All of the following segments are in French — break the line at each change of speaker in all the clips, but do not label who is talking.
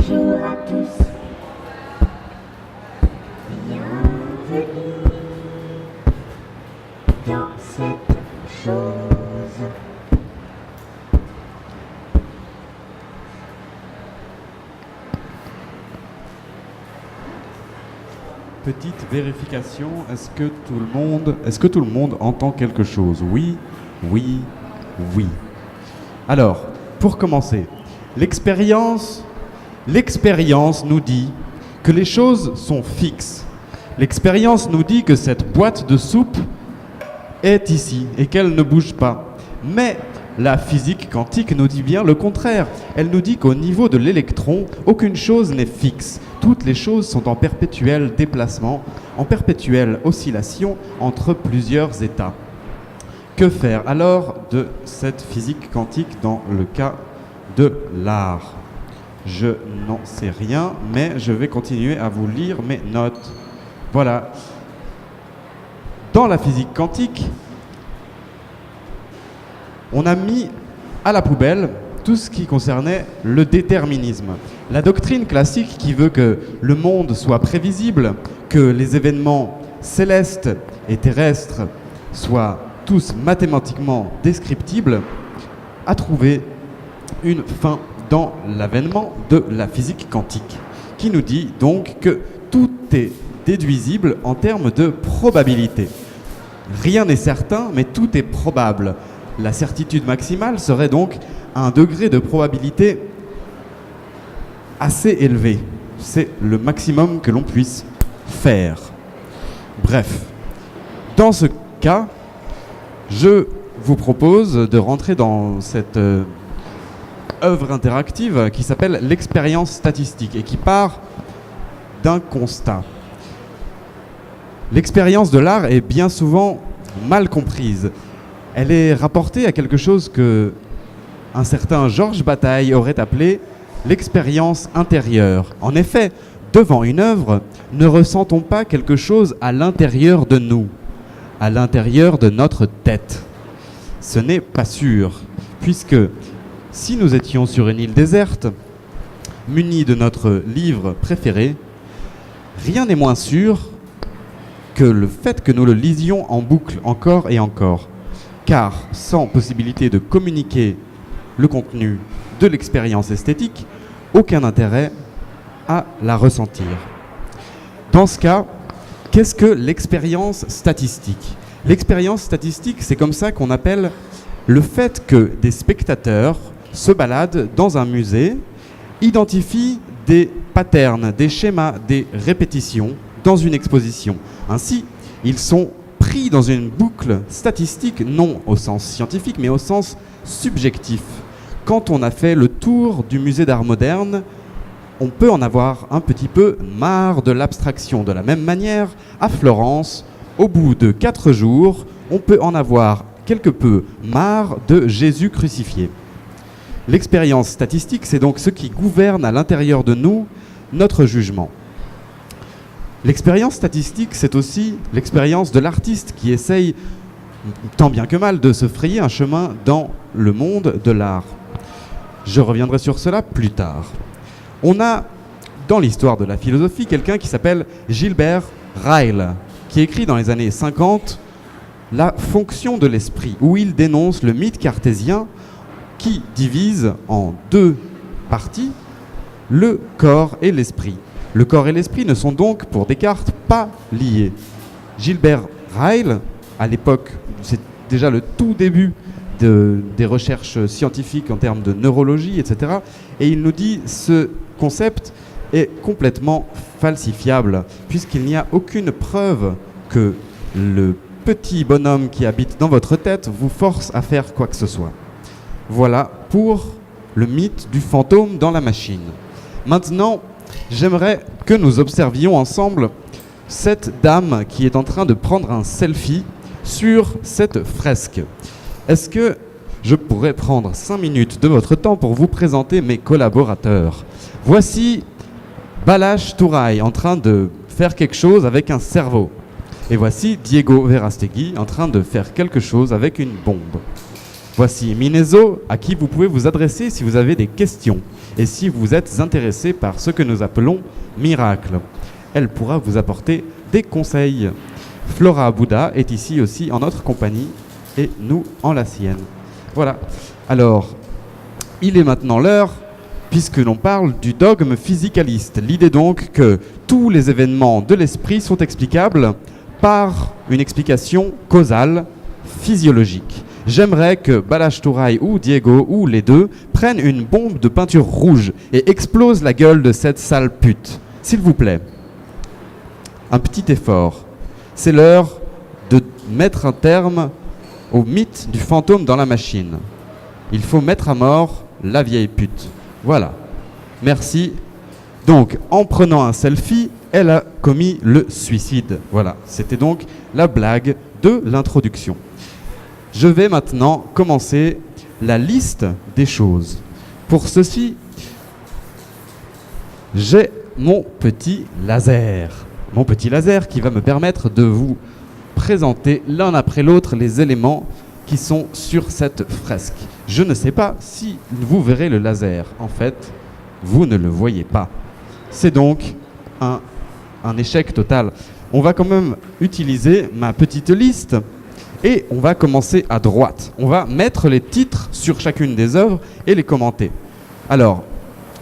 Bonjour à tous, bienvenue dans cette chose.
Petite vérification, est-ce que tout le monde entend quelque chose? Oui, oui, oui. Alors, pour commencer, l'expérience nous dit que les choses sont fixes. L'expérience nous dit que cette boîte de soupe est ici et qu'elle ne bouge pas. Mais la physique quantique nous dit bien le contraire. Elle nous dit qu'au niveau de l'électron, aucune chose n'est fixe. Toutes les choses sont en perpétuel déplacement, en perpétuelle oscillation entre plusieurs états. Que faire alors de cette physique quantique dans le cas de l'art? Je n'en sais rien, mais je vais continuer à vous lire mes notes. Voilà. Dans la physique quantique, on a mis à la poubelle tout ce qui concernait le déterminisme. La doctrine classique qui veut que le monde soit prévisible, que les événements célestes et terrestres soient tous mathématiquement descriptibles, a trouvé une fin dans l'avènement de la physique quantique, qui nous dit donc que tout est déduisible en termes de probabilité. Rien n'est certain, mais tout est probable. La certitude maximale serait donc un degré de probabilité assez élevé. C'est le maximum que l'on puisse faire. Bref, dans ce cas, je vous propose de rentrer dans cette œuvre interactive qui s'appelle l'expérience statistique et qui part d'un constat. L'expérience de l'art est bien souvent mal comprise. Elle est rapportée à quelque chose que un certain Georges Bataille aurait appelé l'expérience intérieure. En effet, devant une œuvre, ne ressentons pas quelque chose à l'intérieur de nous, à l'intérieur de notre tête. Ce n'est pas sûr, puisque si nous étions sur une île déserte, munis de notre livre préféré, rien n'est moins sûr que le fait que nous le lisions en boucle encore et encore. Car sans possibilité de communiquer le contenu de l'expérience esthétique, aucun intérêt à la ressentir. Dans ce cas, qu'est-ce que l'expérience statistique? L'expérience statistique, c'est comme ça qu'on appelle le fait que des spectateurs se baladent dans un musée, identifient des patterns, des schémas, des répétitions dans une exposition. Ainsi, ils sont pris dans une boucle statistique, non au sens scientifique, mais au sens subjectif. Quand on a fait le tour du musée d'art moderne, on peut en avoir un petit peu marre de l'abstraction. De la même manière, à Florence, au bout de 4 jours, on peut en avoir quelque peu marre de Jésus crucifié. L'expérience statistique, c'est donc ce qui gouverne à l'intérieur de nous notre jugement. L'expérience statistique, c'est aussi l'expérience de l'artiste qui essaye, tant bien que mal, de se frayer un chemin dans le monde de l'art. Je reviendrai sur cela plus tard. On a, dans l'histoire de la philosophie, quelqu'un qui s'appelle Gilbert Ryle, qui écrit dans les années 50 La fonction de l'esprit, où il dénonce le mythe cartésien qui divise en 2 parties le corps et l'esprit. Le corps et l'esprit ne sont donc, pour Descartes, pas liés. Gilbert Ryle, à l'époque, c'est déjà le tout début des recherches scientifiques en termes de neurologie, etc. Et il nous dit ce concept est complètement falsifiable, puisqu'il n'y a aucune preuve que le petit bonhomme qui habite dans votre tête vous force à faire quoi que ce soit. Voilà pour le mythe du fantôme dans la machine. Maintenant, j'aimerais que nous observions ensemble cette dame qui est en train de prendre un selfie sur cette fresque. Est-ce que je pourrais prendre 5 minutes de votre temps pour vous présenter mes collaborateurs? Voici Balázs Turay en train de faire quelque chose avec un cerveau. Et voici Diego Verastegui en train de faire quelque chose avec une bombe. Voici Minezo, à qui vous pouvez vous adresser si vous avez des questions et si vous êtes intéressé par ce que nous appelons miracle. Elle pourra vous apporter des conseils. Flora Bouddha est ici aussi en notre compagnie et nous en la sienne. Voilà. Alors, il est maintenant l'heure, puisque l'on parle du dogme physicaliste. L'idée donc que tous les événements de l'esprit sont explicables par une explication causale, physiologique. J'aimerais que Balázs Turay ou Diego, ou les deux, prennent une bombe de peinture rouge et explosent la gueule de cette sale pute. S'il vous plaît. Un petit effort. C'est l'heure de mettre un terme au mythe du fantôme dans la machine. Il faut mettre à mort la vieille pute. Voilà. Merci. Donc, en prenant un selfie, elle a commis le suicide. Voilà. C'était donc la blague de l'introduction. Je vais maintenant commencer la liste des choses. Pour ceci, j'ai mon petit laser. Mon petit laser qui va me permettre de vous présenter l'un après l'autre les éléments qui sont sur cette fresque. Je ne sais pas si vous verrez le laser. En fait, vous ne le voyez pas. C'est donc un échec total. On va quand même utiliser ma petite liste et on va commencer à droite. On va mettre les titres sur chacune des œuvres et les commenter. Alors,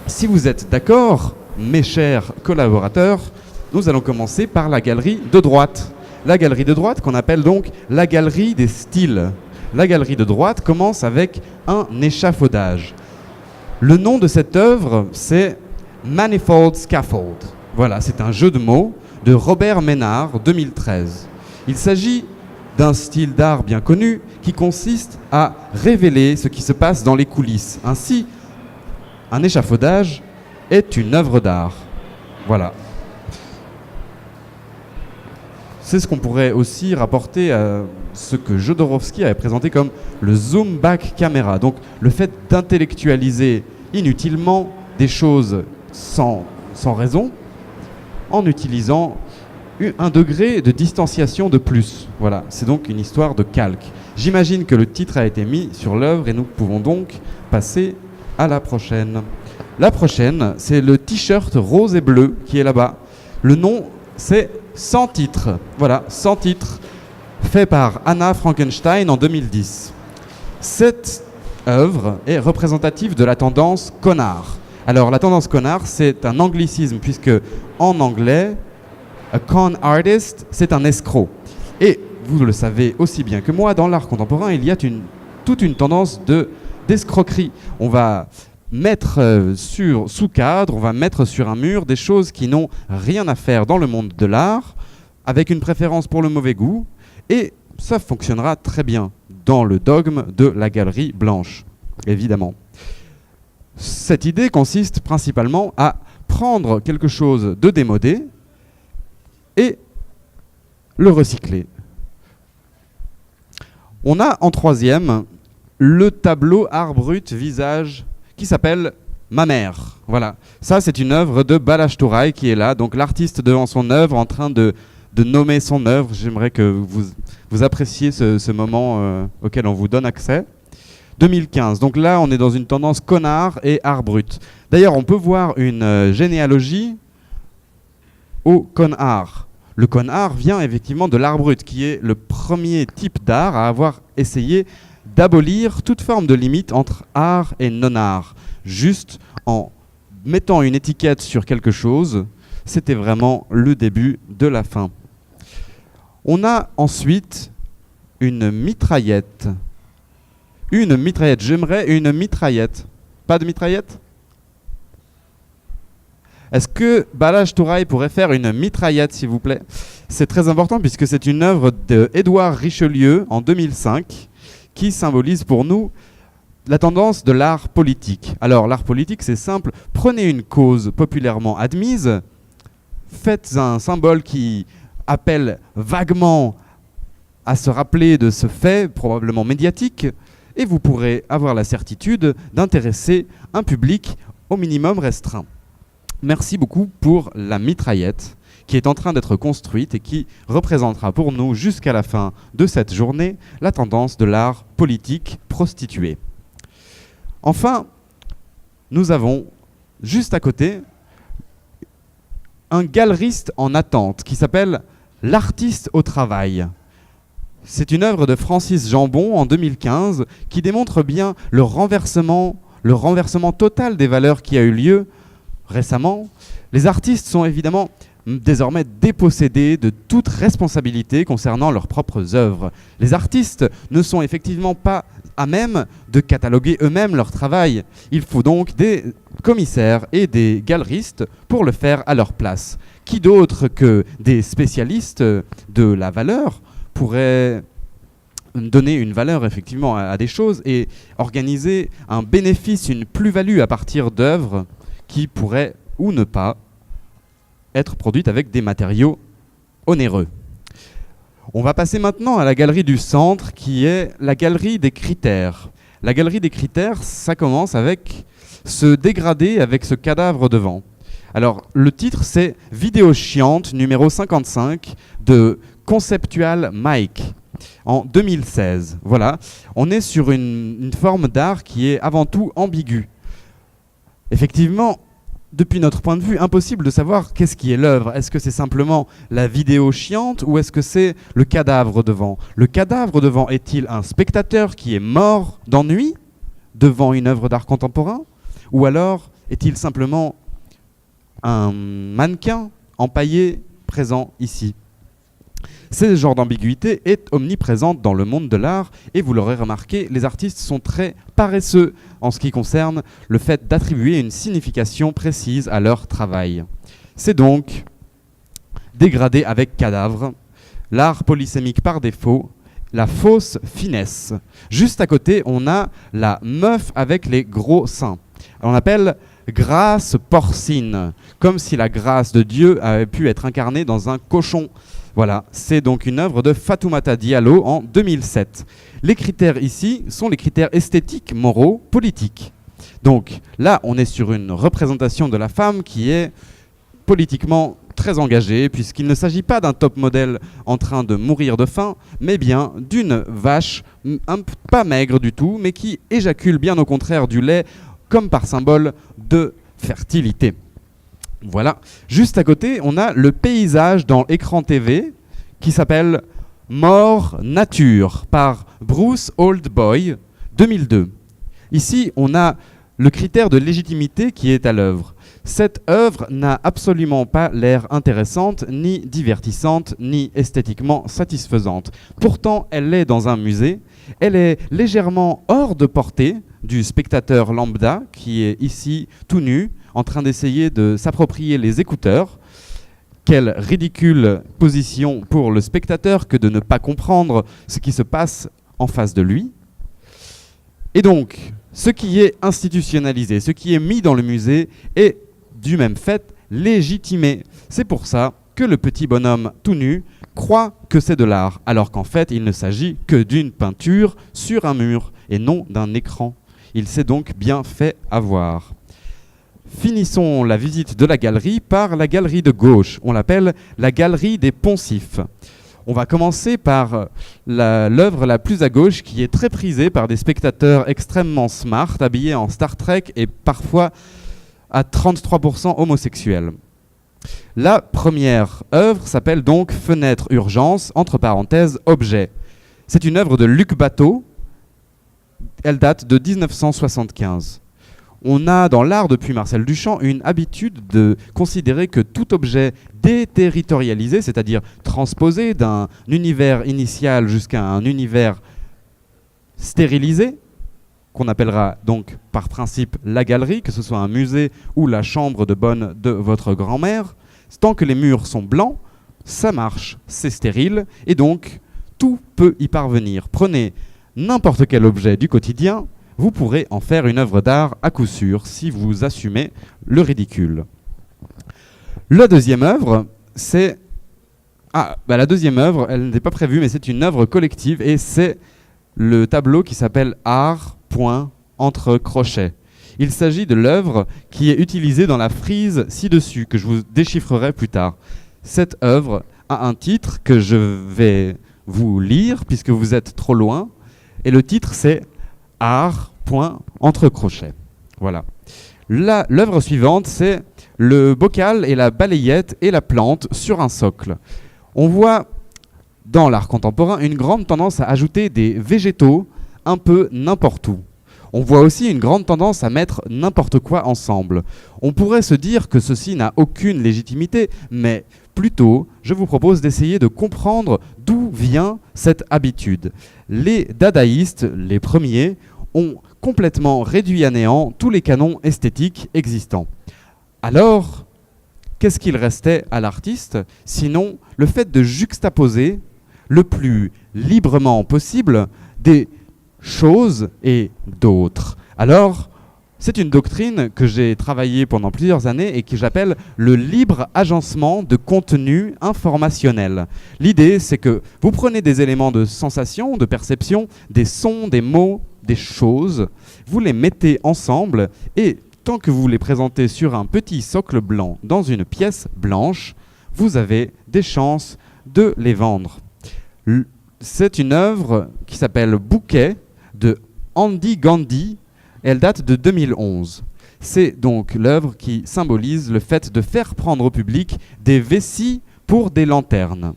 si vous êtes d'accord, mes chers collaborateurs, nous allons commencer par la galerie de droite. La galerie de droite qu'on appelle donc la galerie des styles. La galerie de droite commence avec un échafaudage. Le nom de cette œuvre, c'est Manifold Scaffold. Voilà, c'est un jeu de mots de Robert Ménard, 2013. Il s'agit d'un style d'art bien connu qui consiste à révéler ce qui se passe dans les coulisses. Ainsi, un échafaudage est une œuvre d'art. Voilà. C'est ce qu'on pourrait aussi rapporter à ce que Jodorowsky avait présenté comme le zoom back camera. Donc le fait d'intellectualiser inutilement des choses sans raison en utilisant un degré de distanciation de plus. Voilà, c'est donc une histoire de calque. J'imagine que le titre a été mis sur l'œuvre et nous pouvons donc passer à la prochaine. La prochaine, c'est le t-shirt rose et bleu qui est là-bas. Le nom, c'est Sans titre. Voilà, Sans titre, fait par Anna Frankenstein en 2010. Cette œuvre est représentative de la tendance connard. Alors, la tendance connard, c'est un anglicisme, puisque en anglais, a con artist, c'est un escroc. Et vous le savez aussi bien que moi, dans l'art contemporain, il y a toute une tendance d'escroquerie. On va mettre sous cadre, on va mettre sur un mur des choses qui n'ont rien à faire dans le monde de l'art, avec une préférence pour le mauvais goût, et ça fonctionnera très bien dans le dogme de la galerie blanche, évidemment. Cette idée consiste principalement à prendre quelque chose de démodé et le recycler. On a en troisième le tableau art brut visage qui s'appelle Ma mère. Voilà, ça c'est une œuvre de Balázs Turay qui est là, donc l'artiste devant son œuvre en train de nommer son œuvre. J'aimerais que vous appréciez ce moment auquel on vous donne accès. 2015, donc là on est dans une tendance connard et art brut. D'ailleurs on peut voir une généalogie au con art. Le con art vient effectivement de l'art brut, qui est le premier type d'art à avoir essayé d'abolir toute forme de limite entre art et non-art. Juste en mettant une étiquette sur quelque chose, c'était vraiment le début de la fin. On a ensuite une mitraillette. Une mitraillette, j'aimerais une mitraillette. Pas de mitraillette ? Est-ce que Balázs Turay pourrait faire une mitraillette, s'il vous plaît ? C'est très important puisque c'est une œuvre d'Édouard Richelieu en 2005 qui symbolise pour nous la tendance de l'art politique. Alors, l'art politique, c'est simple. Prenez une cause populairement admise, faites un symbole qui appelle vaguement à se rappeler de ce fait, probablement médiatique, et vous pourrez avoir la certitude d'intéresser un public au minimum restreint. Merci beaucoup pour la mitraillette, qui est en train d'être construite et qui représentera pour nous, jusqu'à la fin de cette journée, la tendance de l'art politique prostitué. Enfin, nous avons juste à côté un galeriste en attente qui s'appelle L'artiste au travail. C'est une œuvre de Francis Jambon en 2015 qui démontre bien le renversement total des valeurs qui a eu lieu récemment. Les artistes sont évidemment désormais dépossédés de toute responsabilité concernant leurs propres œuvres. Les artistes ne sont effectivement pas à même de cataloguer eux-mêmes leur travail. Il faut donc des commissaires et des galeristes pour le faire à leur place. Qui d'autre que des spécialistes de la valeur pourrait donner une valeur effectivement à des choses et organiser un bénéfice, une plus-value à partir d'œuvres qui pourraient ou ne pas être produites avec des matériaux onéreux. On va passer maintenant à la galerie du centre qui est la galerie des critères. La galerie des critères, ça commence avec ce dégradé avec ce cadavre devant. Alors le titre c'est Vidéo chiante numéro 55 de Conceptual Mike en 2016. Voilà, on est sur une forme d'art qui est avant tout ambiguë. Effectivement, depuis notre point de vue, impossible de savoir qu'est-ce qui est l'œuvre. Est-ce que c'est simplement la vidéo chiante ou est-ce que c'est le cadavre devant ? Le cadavre devant est-il un spectateur qui est mort d'ennui devant une œuvre d'art contemporain ? Ou alors est-il simplement un mannequin empaillé présent ici ? Ce genre d'ambiguïté est omniprésente dans le monde de l'art et vous l'aurez remarqué, les artistes sont très paresseux en ce qui concerne le fait d'attribuer une signification précise à leur travail. C'est donc dégradé avec cadavre, l'art polysémique par défaut, la fausse finesse. Juste à côté, on a la meuf avec les gros seins. On appelle grâce porcine, comme si la grâce de Dieu avait pu être incarnée dans un cochon. Voilà, c'est donc une œuvre de Fatoumata Diallo en 2007. Les critères ici sont les critères esthétiques, moraux, politiques. Donc là, on est sur une représentation de la femme qui est politiquement très engagée, puisqu'il ne s'agit pas d'un top modèle en train de mourir de faim, mais bien d'une vache pas maigre du tout, mais qui éjacule bien au contraire du lait, comme par symbole de fertilité. Voilà. Juste à côté, on a le paysage dans écran TV qui s'appelle Mort Nature par Bruce Oldboy 2002. Ici, on a le critère de légitimité qui est à l'œuvre. Cette œuvre n'a absolument pas l'air intéressante, ni divertissante, ni esthétiquement satisfaisante. Pourtant, elle est dans un musée. Elle est légèrement hors de portée du spectateur lambda qui est ici tout nu, en train d'essayer de s'approprier les écouteurs. Quelle ridicule position pour le spectateur que de ne pas comprendre ce qui se passe en face de lui. Et donc, ce qui est institutionnalisé, ce qui est mis dans le musée est du même fait légitimé. C'est pour ça que le petit bonhomme tout nu croit que c'est de l'art, alors qu'en fait, il ne s'agit que d'une peinture sur un mur et non d'un écran. Il s'est donc bien fait avoir. Finissons la visite de la galerie par la galerie de gauche. On l'appelle la galerie des poncifs. On va commencer par l'œuvre la plus à gauche qui est très prisée par des spectateurs extrêmement smart, habillés en Star Trek et parfois à 33% homosexuels. La première œuvre s'appelle donc Fenêtre Urgence, entre parenthèses, objet. C'est une œuvre de Luc Bateau. Elle date de 1975. On a dans l'art depuis Marcel Duchamp une habitude de considérer que tout objet déterritorialisé, c'est-à-dire transposé d'un univers initial jusqu'à un univers stérilisé, qu'on appellera donc par principe la galerie, que ce soit un musée ou la chambre de bonne de votre grand-mère, tant que les murs sont blancs, ça marche, c'est stérile, et donc tout peut y parvenir. Prenez n'importe quel objet du quotidien, vous pourrez en faire une œuvre d'art à coup sûr si vous assumez le ridicule. La deuxième œuvre, c'est... la deuxième œuvre, elle n'était pas prévue, mais c'est une œuvre collective et c'est le tableau qui s'appelle Art, point, entre crochets. Il s'agit de l'œuvre qui est utilisée dans la frise ci-dessus, que je vous déchiffrerai plus tard. Cette œuvre a un titre que je vais vous lire puisque vous êtes trop loin. Et le titre c'est Art, point, entre crochets. Voilà. L'œuvre suivante c'est le bocal et la balayette et la plante sur un socle. On voit dans l'art contemporain une grande tendance à ajouter des végétaux un peu n'importe où. On voit aussi une grande tendance à mettre n'importe quoi ensemble. On pourrait se dire que ceci n'a aucune légitimité, mais plutôt, je vous propose d'essayer de comprendre d'où vient cette habitude. Les dadaïstes, les premiers, ont complètement réduit à néant tous les canons esthétiques existants. Alors, qu'est-ce qu'il restait à l'artiste, sinon le fait de juxtaposer le plus librement possible des choses et d'autres. Alors, c'est une doctrine que j'ai travaillée pendant plusieurs années et que j'appelle le libre agencement de contenu informationnel. L'idée, c'est que vous prenez des éléments de sensation, de perception, des sons, des mots, des choses, vous les mettez ensemble et tant que vous les présentez sur un petit socle blanc dans une pièce blanche, vous avez des chances de les vendre. C'est une œuvre qui s'appelle Bouquet de Andy Gandhi. Elle date de 2011. C'est donc l'œuvre qui symbolise le fait de faire prendre au public des vessies pour des lanternes.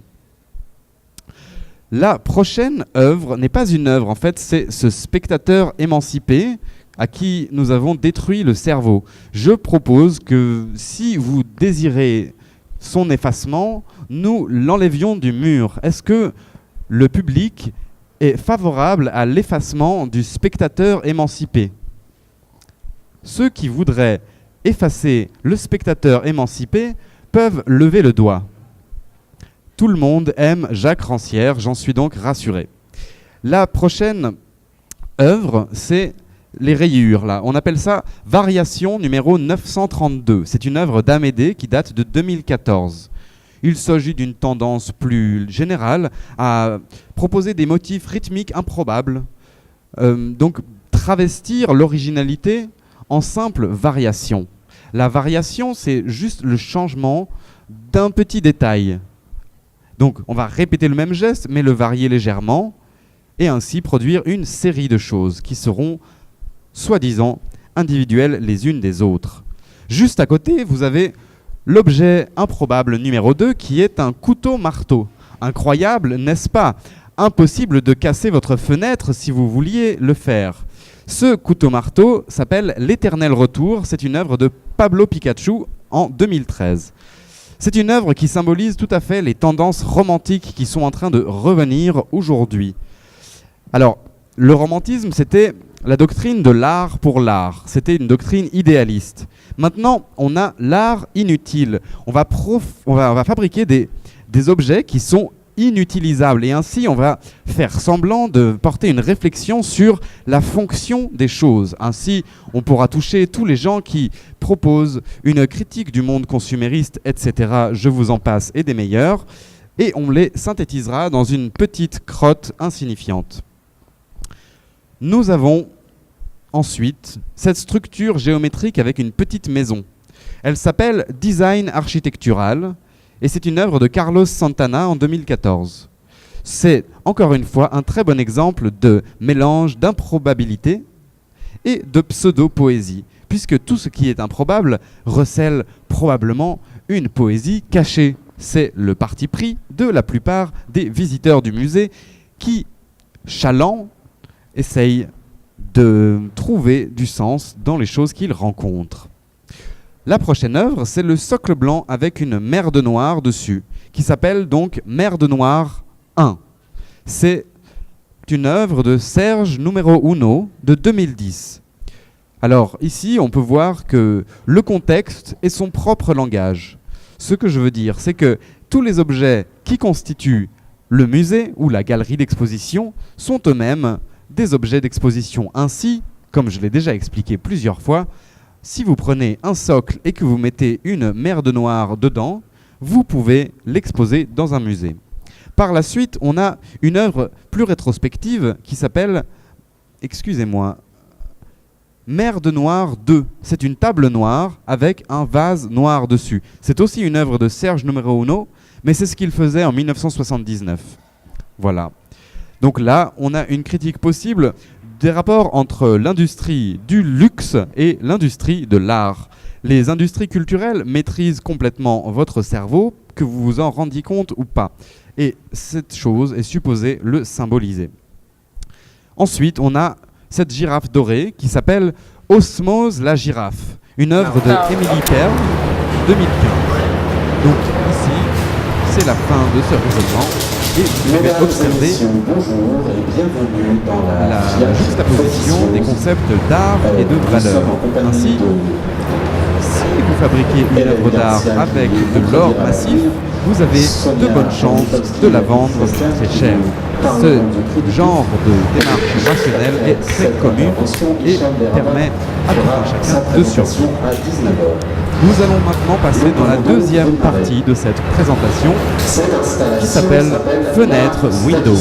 La prochaine œuvre n'est pas une œuvre, en fait, c'est ce spectateur émancipé à qui nous avons détruit le cerveau. Je propose que si vous désirez son effacement, nous l'enlevions du mur. Est-ce que le public est favorable à l'effacement du spectateur émancipé ? Ceux qui voudraient effacer le spectateur émancipé peuvent lever le doigt. Tout le monde aime Jacques Rancière, j'en suis donc rassuré. La prochaine œuvre, c'est les rayures. Là. On appelle ça Variation numéro 932. C'est une œuvre d'Amédée qui date de 2014. Il s'agit d'une tendance plus générale à proposer des motifs rythmiques improbables. Donc travestir l'originalité en simple variation. La variation, c'est juste le changement d'un petit détail. Donc on va répéter le même geste, mais le varier légèrement, et ainsi produire une série de choses qui seront soi-disant individuelles les unes des autres. Juste à côté, vous avez l'objet improbable numéro 2 qui est un couteau-marteau. Incroyable, n'est-ce pas ? Impossible de casser votre fenêtre si vous vouliez le faire. Ce couteau-marteau s'appelle L'Éternel Retour. C'est une œuvre de Pablo Picachu en 2013. C'est une œuvre qui symbolise tout à fait les tendances romantiques qui sont en train de revenir aujourd'hui. Alors, le romantisme, c'était la doctrine de l'art pour l'art. C'était une doctrine idéaliste. Maintenant, on a l'art inutile. On va fabriquer des objets qui sont inutilisables. Et ainsi, on va faire semblant de porter une réflexion sur la fonction des choses. Ainsi, on pourra toucher tous les gens qui proposent une critique du monde consumériste, etc. Je vous en passe et des meilleurs. Et on les synthétisera dans une petite crotte insignifiante. Nous avons ensuite cette structure géométrique avec une petite maison. Elle s'appelle Design architectural et c'est une œuvre de Carlos Santana en 2014. C'est encore une fois un très bon exemple de mélange d'improbabilité et de pseudo-poésie, puisque tout ce qui est improbable recèle probablement une poésie cachée. C'est le parti pris de la plupart des visiteurs du musée qui, chalants, essayent de trouver du sens dans les choses qu'ils rencontrent. La prochaine œuvre, c'est le socle blanc avec une mer de noir dessus, qui s'appelle donc Mer de noir 1. C'est une œuvre de Serge Numéro Uno de 2010. Alors ici, on peut voir que le contexte est son propre langage. Ce que je veux dire, c'est que tous les objets qui constituent le musée ou la galerie d'exposition sont eux-mêmes des objets d'exposition. Ainsi, comme je l'ai déjà expliqué plusieurs fois, si vous prenez un socle et que vous mettez une mer de noir dedans, vous pouvez l'exposer dans un musée. Par la suite, on a une œuvre plus rétrospective qui s'appelle, Mer de noir 2. C'est une table noire avec un vase noir dessus. C'est aussi une œuvre de Serge Numéro Uno mais c'est ce qu'il faisait en 1979. Voilà. Donc là, on a une critique possible des rapports entre l'industrie du luxe et l'industrie de l'art. Les industries culturelles maîtrisent complètement votre cerveau, que vous vous en rendiez compte ou pas. Et cette chose est supposée le symboliser. Ensuite, on a cette girafe dorée qui s'appelle Osmose la girafe, une œuvre de Emily Perl, 2015. Donc ici, c'est la fin de ce raisonnement et vous pouvez observer
Bonjour et bienvenue dans
la juxtaposition des concepts d'art et de valeur. Ainsi, si vous fabriquez une œuvre d'art avec de l'or massif, vous avez de bonnes chances de la vendre très cher. Ce genre de démarche rationnelle est très commune et permet à tout un chacun de survivre. Nous allons maintenant passer dans la deuxième partie de cette présentation qui s'appelle Fenêtre Windows.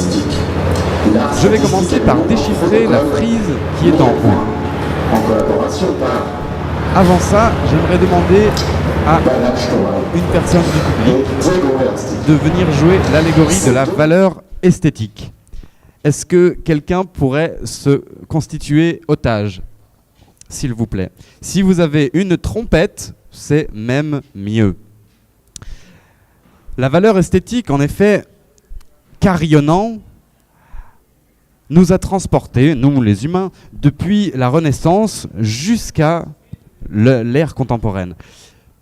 Je vais commencer par déchiffrer la frise qui est en haut.
En collaboration par
Avant ça, j'aimerais demander à une personne du public de venir jouer l'allégorie de la valeur esthétique. Est-ce que quelqu'un pourrait se constituer otage, s'il vous plaît? Si vous avez une trompette, c'est même mieux. La valeur esthétique, en effet, carillonnant, nous a transportés, nous les humains, depuis la Renaissance jusqu'à l'ère contemporaine.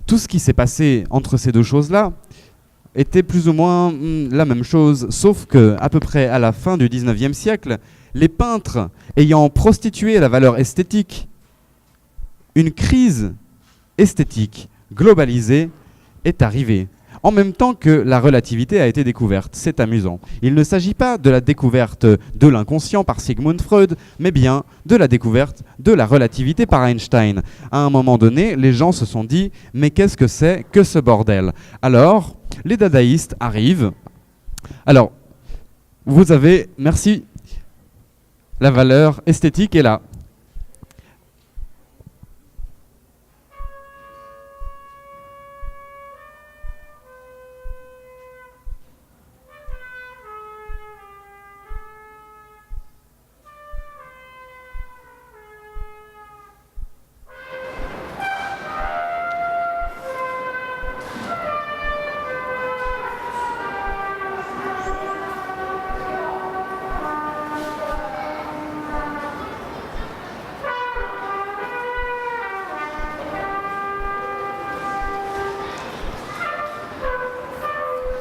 Tout ce qui s'est passé entre ces deux choses-là était plus ou moins la même chose, sauf que à peu près à la fin du 19e siècle, les peintres ayant prostitué la valeur esthétique, une crise esthétique globalisée est arrivée. En même temps que la relativité a été découverte. C'est amusant. Il ne s'agit pas de la découverte de l'inconscient par Sigmund Freud, mais bien de la découverte de la relativité par Einstein. À un moment donné, les gens se sont dit « mais qu'est-ce que c'est que ce bordel ?» Alors, les dadaïstes arrivent. Alors, vous avez, merci, la valeur esthétique est là.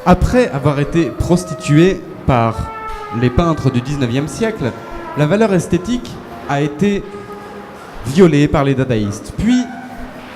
Après avoir été prostituée par les peintres du 19e siècle, la valeur esthétique a été violée par les dadaïstes. Puis,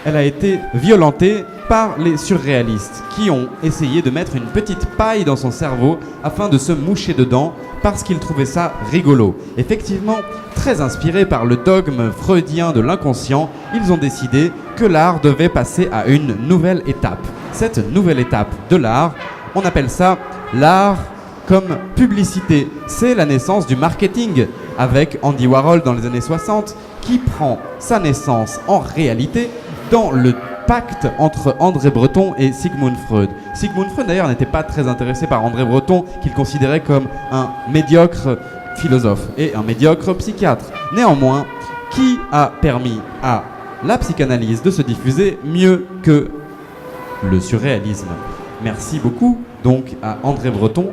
elle a été violentée par les surréalistes qui ont essayé de mettre une petite paille dans son cerveau afin de se moucher dedans parce qu'ils trouvaient ça rigolo. Effectivement, très inspirés par le dogme freudien de l'inconscient, ils ont décidé que l'art devait passer à une nouvelle étape. Cette nouvelle étape de l'art, on appelle ça l'art comme publicité. C'est la naissance du marketing avec Andy Warhol dans les années 60 qui prend sa naissance en réalité dans le pacte entre André Breton et Sigmund Freud. Sigmund Freud d'ailleurs n'était pas très intéressé par André Breton qu'il considérait comme un médiocre philosophe et un médiocre psychiatre. Néanmoins, qui a permis à la psychanalyse de se diffuser mieux que le surréalisme? Merci beaucoup donc à André Breton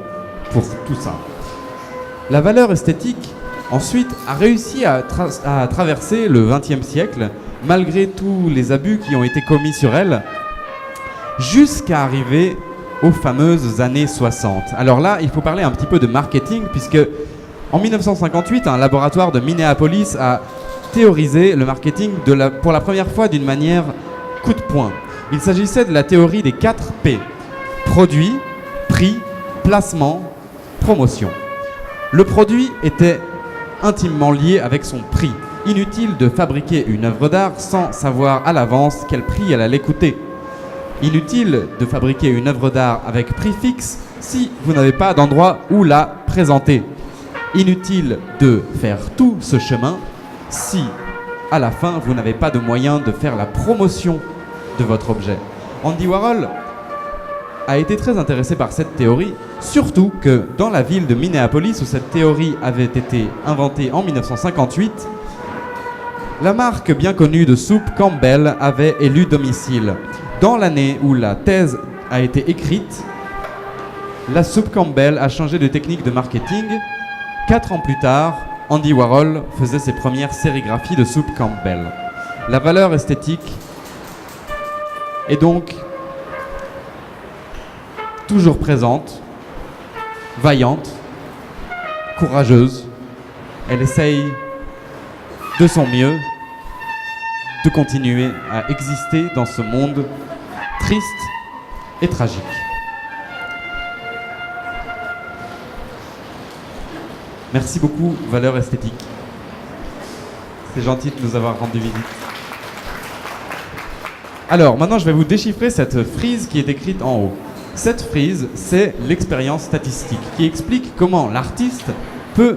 pour tout ça. La valeur esthétique, ensuite, a réussi à traverser le XXe siècle, malgré tous les abus qui ont été commis sur elle, jusqu'à arriver aux fameuses années 60. Alors là, il faut parler un petit peu de marketing, puisque en 1958, un laboratoire de Minneapolis a théorisé le marketing pour la première fois d'une manière coup de poing. Il s'agissait de la théorie des 4 P. Produit, prix, placement, promotion. Le produit était intimement lié avec son prix. Inutile de fabriquer une œuvre d'art sans savoir à l'avance quel prix elle allait coûter. Inutile de fabriquer une œuvre d'art avec prix fixe si vous n'avez pas d'endroit où la présenter. Inutile de faire tout ce chemin si, à la fin, vous n'avez pas de moyen de faire la promotion de votre objet. Andy Warhol a été très intéressé par cette théorie, surtout que dans la ville de Minneapolis, où cette théorie avait été inventée en 1958, la marque bien connue de soupe Campbell avait élu domicile. Dans l'année où la thèse a été écrite, la soupe Campbell a changé de technique de marketing. 4 ans plus tard, Andy Warhol faisait ses premières sérigraphies de soupe Campbell. La valeur esthétique est donc toujours présente, vaillante, courageuse. Elle essaye de son mieux de continuer à exister dans ce monde triste et tragique. Merci beaucoup, Valeurs Esthétiques. C'est gentil de nous avoir rendu visite. Alors, maintenant, je vais vous déchiffrer cette frise qui est écrite en haut. Cette frise, c'est l'expérience statistique qui explique comment l'artiste peut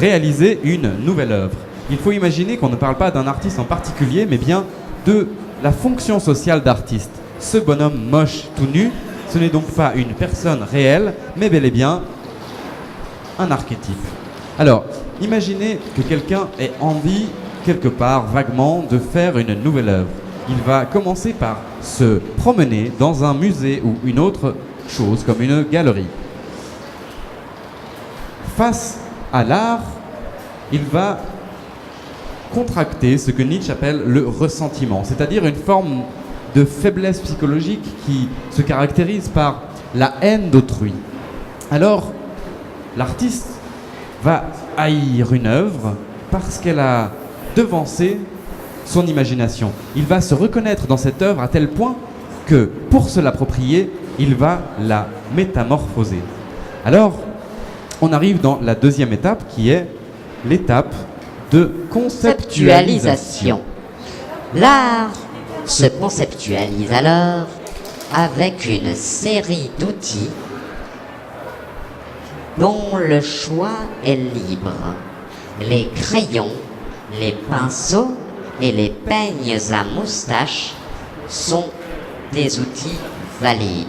réaliser une nouvelle œuvre. Il faut imaginer qu'on ne parle pas d'un artiste en particulier, mais bien de la fonction sociale d'artiste. Ce bonhomme moche tout nu, ce n'est donc pas une personne réelle, mais bel et bien un archétype. Alors, imaginez que quelqu'un ait envie, quelque part, vaguement, de faire une nouvelle œuvre. Il va commencer par se promener dans un musée ou une autre chose, comme une galerie. Face à l'art, il va contracter ce que Nietzsche appelle le ressentiment, c'est-à-dire une forme de faiblesse psychologique qui se caractérise par la haine d'autrui. Alors, l'artiste va haïr une œuvre parce qu'elle a devancé son imagination. Il va se reconnaître dans cette œuvre à tel point que, pour se l'approprier, il va la métamorphoser. Alors, on arrive dans la deuxième étape qui est l'étape de conceptualisation.
L'art se conceptualise alors avec une série d'outils dont le choix est libre. Les crayons, les pinceaux et les peignes à moustache sont des outils valides.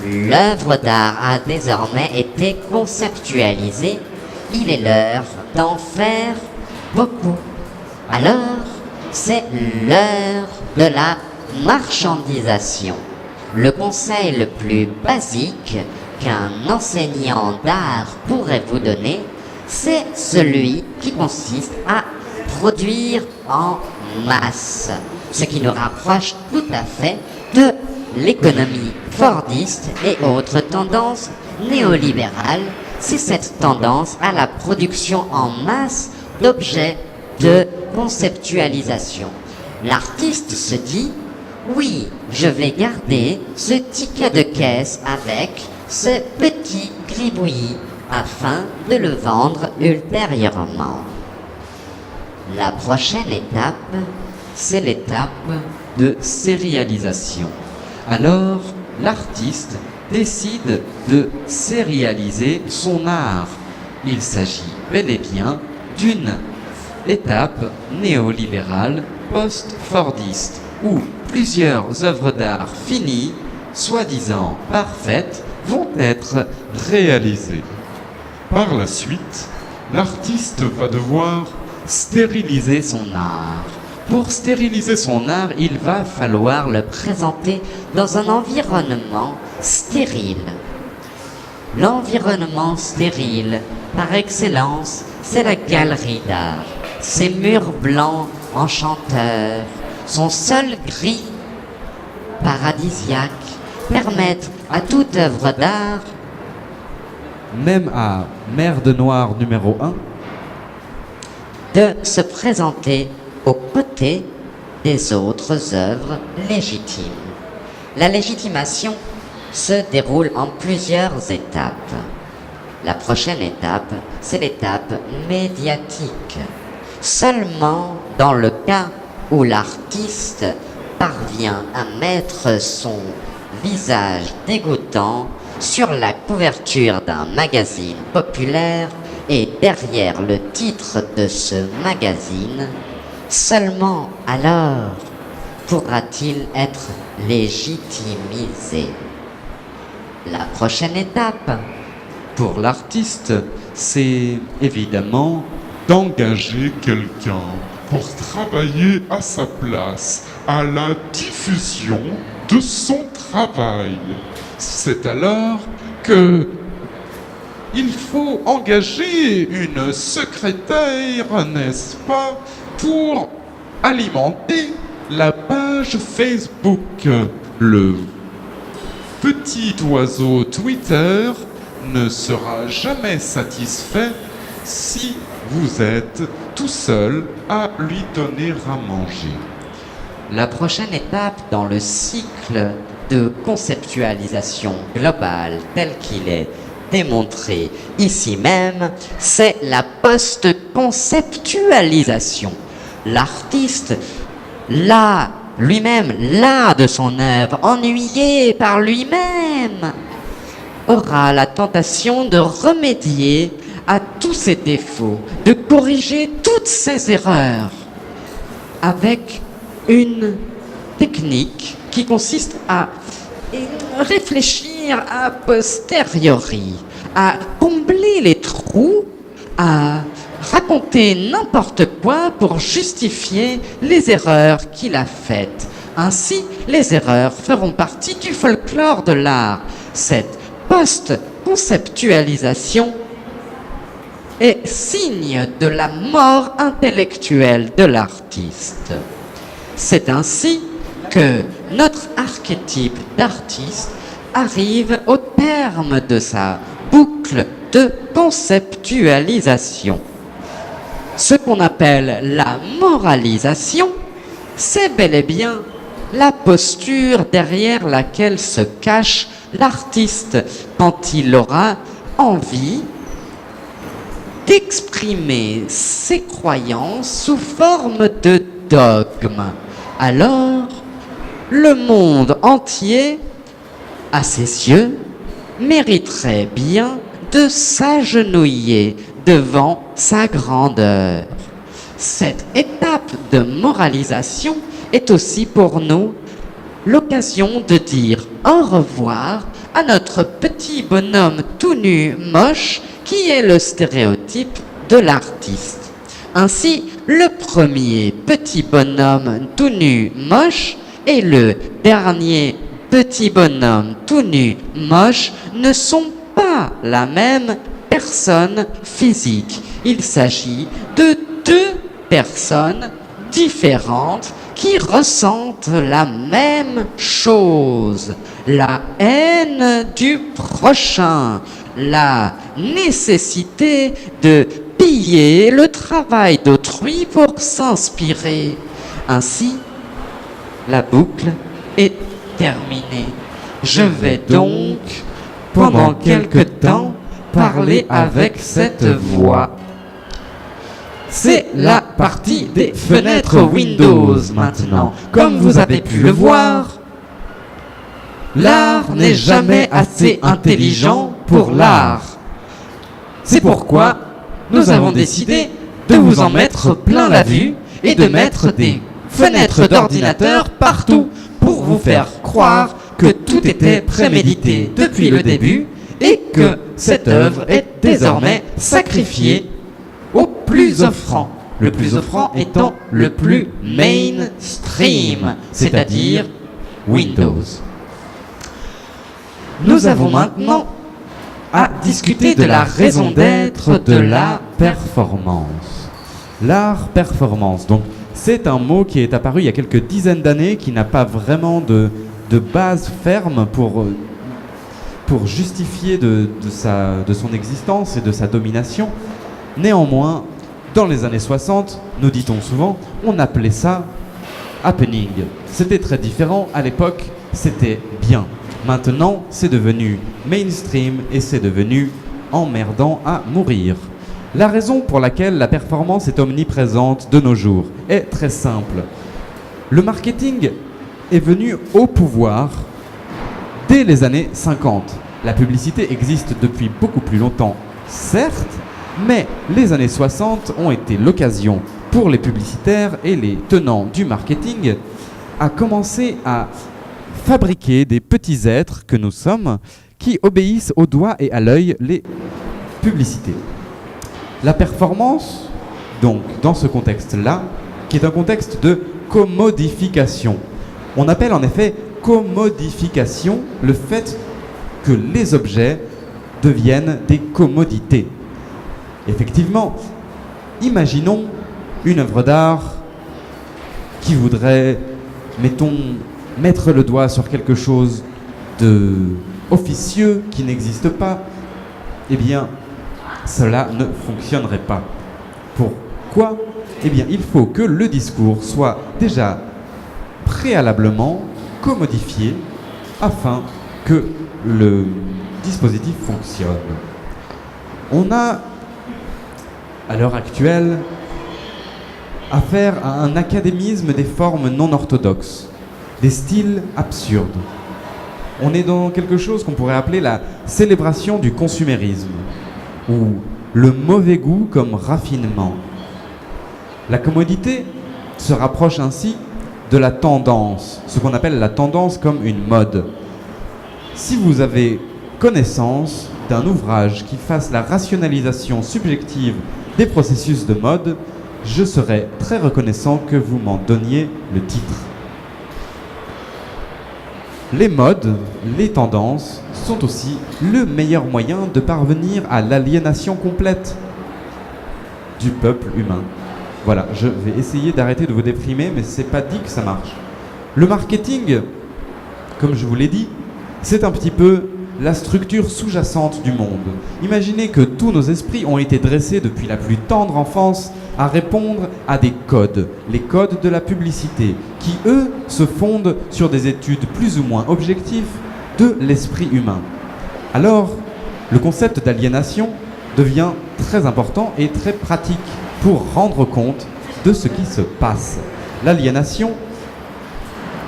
L'œuvre d'art a désormais été conceptualisée. Il est l'heure d'en faire beaucoup. Alors, c'est l'heure de la marchandisation. Le conseil le plus basique qu'un enseignant d'art pourrait vous donner, c'est celui qui consiste à produire en masse, ce qui nous rapproche tout à fait de l'économie fordiste et autres tendances néolibérales. C'est cette tendance à la production en masse d'objets de conceptualisation. L'artiste se dit, oui, je vais garder ce ticket de caisse avec ce petit gribouillis afin de le vendre ultérieurement. La prochaine étape, c'est l'étape de sérialisation. Alors, l'artiste décide de sérialiser son art. Il s'agit bel et bien d'une étape néolibérale post-fordiste où plusieurs œuvres d'art finies, soi-disant parfaites, vont être réalisées.
Par la suite, l'artiste va devoir
Stériliser son art. Pour stériliser son art, il va falloir le présenter dans un environnement stérile. L'environnement stérile, par excellence, c'est la galerie d'art. Ses murs blancs enchanteurs, son sol gris paradisiaque permettent à toute œuvre d'art,
Même à Mer de Noir numéro 1,
de se présenter aux côtés des autres œuvres légitimes. La légitimation se déroule en plusieurs étapes. La prochaine étape, c'est l'étape médiatique. Seulement dans le cas où l'artiste parvient à mettre son visage dégoûtant sur la couverture d'un magazine populaire et derrière le titre de ce magazine, seulement alors pourra-t-il être légitimisé? La prochaine étape,
Pour l'artiste, c'est évidemment d'engager quelqu'un pour travailler à sa place, à la diffusion de son travail. C'est alors que il faut engager une secrétaire, n'est-ce pas, pour alimenter la page Facebook. Le petit oiseau Twitter ne sera jamais satisfait si vous êtes tout seul à lui donner à manger.
la prochaine étape dans le cycle de conceptualisation globale tel qu'il est démontré ici même, c'est la post-conceptualisation. L'artiste, là, lui-même, là de son œuvre, ennuyé par lui-même, aura la tentation de remédier à tous ses défauts, de corriger toutes ses erreurs, avec une technique qui consiste à réfléchir a posteriori, à combler les trous, à raconter n'importe quoi pour justifier les erreurs qu'il a faites. Ainsi, les erreurs feront partie du folklore de l'art. Cette post-conceptualisation est signe de la mort intellectuelle de l'artiste. C'est ainsi que notre archétype d'artiste arrive au terme de sa boucle de conceptualisation. Ce qu'on appelle la moralisation, c'est bel et bien la posture derrière laquelle se cache l'artiste quand il aura envie d'exprimer ses croyances sous forme de dogme. Alors, le monde entier, à ses yeux, mériterait bien de s'agenouiller devant sa grandeur. Cette étape de moralisation est aussi pour nous l'occasion de dire au revoir à notre petit bonhomme tout nu moche qui est le stéréotype de l'artiste. Ainsi, le premier petit bonhomme tout nu moche et le dernier petit bonhomme tout nu moche ne sont pas la même personne physique. Il s'agit de deux personnes différentes qui ressentent la même chose, la haine du prochain, la nécessité de piller le travail d'autrui pour s'inspirer. Ainsi, la boucle est terminée. Je vais donc, pendant quelque temps, parler avec cette voix. C'est la partie des fenêtres Windows maintenant. Comme vous avez pu le voir, l'art n'est jamais assez intelligent pour l'art. C'est pourquoi nous avons décidé de vous en mettre plein la vue et de mettre des fenêtres d'ordinateur partout pour vous faire croire que tout était prémédité depuis le début et que cette œuvre est désormais sacrifiée au plus offrant. Le plus offrant étant le plus mainstream, c'est-à-dire Windows. Nous avons maintenant à discuter de la raison d'être de la performance.
L'art performance, donc c'est un mot qui est apparu il y a quelques dizaines d'années, qui n'a pas vraiment de base ferme pour justifier de son existence et de sa domination. Néanmoins, dans les années 60, nous dit-on souvent, on appelait ça happening. C'était très différent, à l'époque, c'était bien. Maintenant, c'est devenu mainstream et c'est devenu emmerdant à mourir. La raison pour laquelle la performance est omniprésente de nos jours est très simple. Le marketing est venu au pouvoir dès les années 50. La publicité existe depuis beaucoup plus longtemps, certes, mais les années 60 ont été l'occasion pour les publicitaires et les tenants du marketing a commencé à fabriquer des petits êtres que nous sommes qui obéissent au doigt et à l'œil, les publicités. La performance, donc, dans ce contexte-là, qui est un contexte de commodification. On appelle en effet commodification le fait que les objets deviennent des commodités. Effectivement, imaginons une œuvre d'art qui voudrait, mettons, mettre le doigt sur quelque chose de officieux qui n'existe pas. Eh bien, cela ne fonctionnerait pas. Pourquoi ? Eh bien, il faut que le discours soit déjà préalablement commodifié afin que le dispositif fonctionne. On a, à l'heure actuelle, affaire à un académisme des formes non orthodoxes, des styles absurdes. On est dans quelque chose qu'on pourrait appeler la célébration du consumérisme, ou le mauvais goût comme raffinement. La commodité se rapproche ainsi de la tendance, ce qu'on appelle la tendance comme une mode. Si vous avez connaissance d'un ouvrage qui fasse la rationalisation subjective des processus de mode, je serais très reconnaissant que vous m'en donniez le titre. Les modes, les tendances, sont aussi le meilleur moyen de parvenir à l'aliénation complète du peuple humain. Voilà, je vais essayer d'arrêter de vous déprimer, mais c'est pas dit que ça marche. Le marketing, comme je vous l'ai dit, c'est un petit peu la structure sous-jacente du monde. Imaginez que tous nos esprits ont été dressés depuis la plus tendre enfance à répondre à des codes, les codes de la publicité, qui eux se fondent sur des études plus ou moins objectives de l'esprit humain. Alors, le concept d'aliénation devient très important et très pratique pour rendre compte de ce qui se passe. L'aliénation,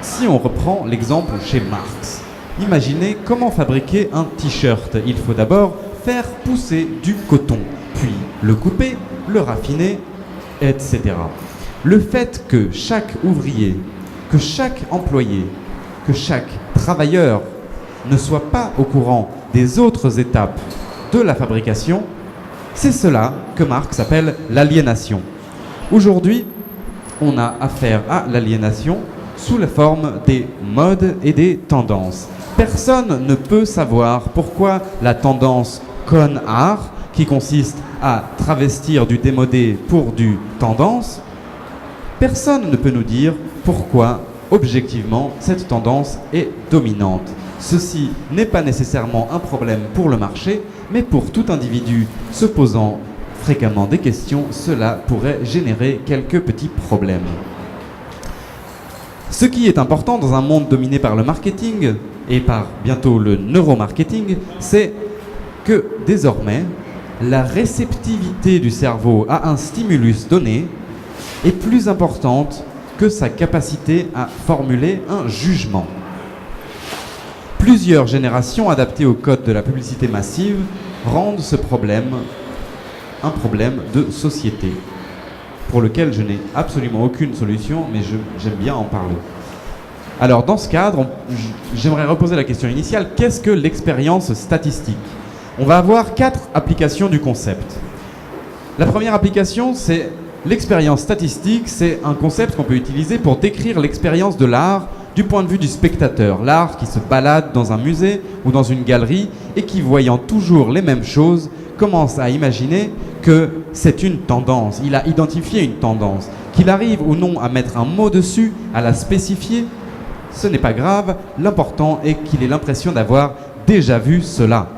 si on reprend l'exemple chez Marx, imaginez comment fabriquer un t-shirt. Il faut d'abord faire pousser du coton, puis le couper, le raffiner, etc. Le fait que chaque ouvrier, que chaque employé, que chaque travailleur ne soit pas au courant des autres étapes de la fabrication, c'est cela que Marx appelle l'aliénation. Aujourd'hui, on a affaire à l'aliénation sous la forme des modes et des tendances. Personne ne peut savoir pourquoi la tendance con art, qui consiste à travestir du démodé pour du tendance, personne ne peut nous dire pourquoi, objectivement, cette tendance est dominante. Ceci n'est pas nécessairement un problème pour le marché, mais pour tout individu se posant fréquemment des questions, cela pourrait générer quelques petits problèmes. Ce qui est important dans un monde dominé par le marketing et par bientôt le neuromarketing, c'est que désormais, la réceptivité du cerveau à un stimulus donné est plus importante que sa capacité à formuler un jugement. Plusieurs générations adaptées au code de la publicité massive rendent ce problème un problème de société, pour lequel je n'ai absolument aucune solution, mais j'aime bien en parler. Alors, dans ce cadre, j'aimerais reposer la question initiale, qu'est-ce que l'expérience statistique ? On va avoir 4 applications du concept. La première application, c'est l'expérience statistique, c'est un concept qu'on peut utiliser pour décrire l'expérience de l'art du point de vue du spectateur. L'art qui se balade dans un musée ou dans une galerie et qui, voyant toujours les mêmes choses, commence à imaginer que c'est une tendance. Il a identifié une tendance. Qu'il arrive ou non à mettre un mot dessus, à la spécifier, ce n'est pas grave. L'important est qu'il ait l'impression d'avoir déjà vu cela.